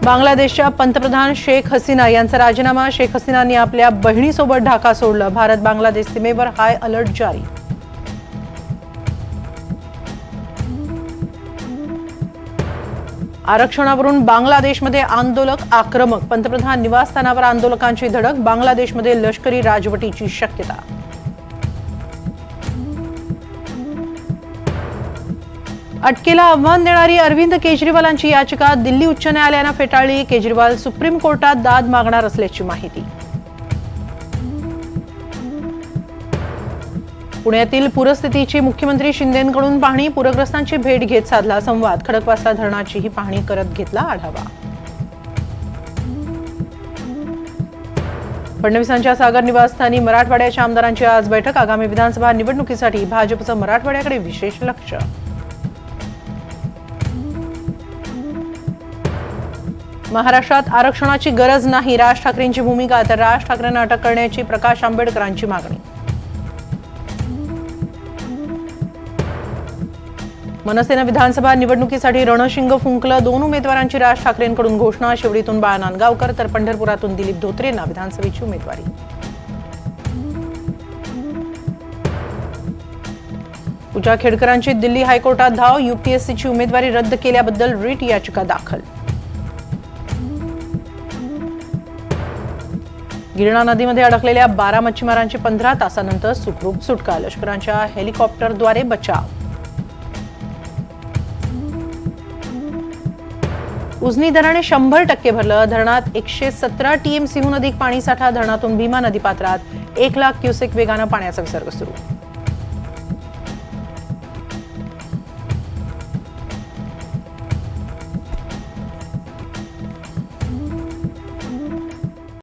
बांगलादेशच्या पंतप्रधान शेख हसीना यांचा राजीनामा. शेख हसीनांनी आपल्या बहिणीसोबत ढाका सोडलं. भारत बांगलादेश सीमेवर हाय अलर्ट जारी. आरक्षणावरून बांगलादेशमध्ये आंदोलक आक्रमक. पंतप्रधान निवासस्थानावर आंदोलकांची धडक. बांगलादेशमध्ये लष्करी राजवटीची शक्यता. अटकेला आव्हान देणारी अरविंद केजरीवालांची याचिका दिल्ली उच्च न्यायालयानं फेटाळली. केजरीवाल सुप्रीम कोर्टात दाद मागणार असल्याची माहिती. पुण्यातील पूरस्थितीची मुख्यमंत्री शिंदेंकडून पाहणी. पूरग्रस्तांची भेट घेत साधला संवाद. खडकवासला धरणाचीही पाहणी करत घेतला आढावा. फडणवीसांच्या सागर निवासस्थानी मराठवाड्याच्या आमदारांची आज बैठक. आगामी विधानसभा निवडणुकीसाठी भाजपचं मराठवाड्याकडे विशेष लक्ष. महाराष्ट्रात आरक्षणाची गरज नाही, राज ठाकरेंची भूमिका. तर राज ठाकरेंना अटक करण्याची प्रकाश आंबेडकरांची मागणी. मनसेनं विधानसभा निवडणुकीसाठी रणशिंग फुंकलं. 2 उमेदवारांची राज ठाकरेंकडून घोषणा. शिवडीतून बाळा नांदगावकर तर पंढरपुरातून दिलीप धोत्रेंना विधानसभेची उमेदवारी. पूजा खेडकरांची दिल्ली हायकोर्टात धाव. यूपीएससीची उमेदवारी रद्द केल्याबद्दल रिट याचिका दाखल. गिरणा नदीमध्ये अडकलेल्या 12 मच्छीमारांची 15 तासानंतर सुखरूप सुटका. लष्कराच्या हेलिकॉप्टरद्वारे बचाव. उजनी धरण 100% भरलं. धरणात 117 टीएमसीहून अधिक पाणीसाठा. धरणातून भीमा नदीपात्रात 1 लाख क्युसेक वेगानं पाण्याचा विसर्ग सुरू.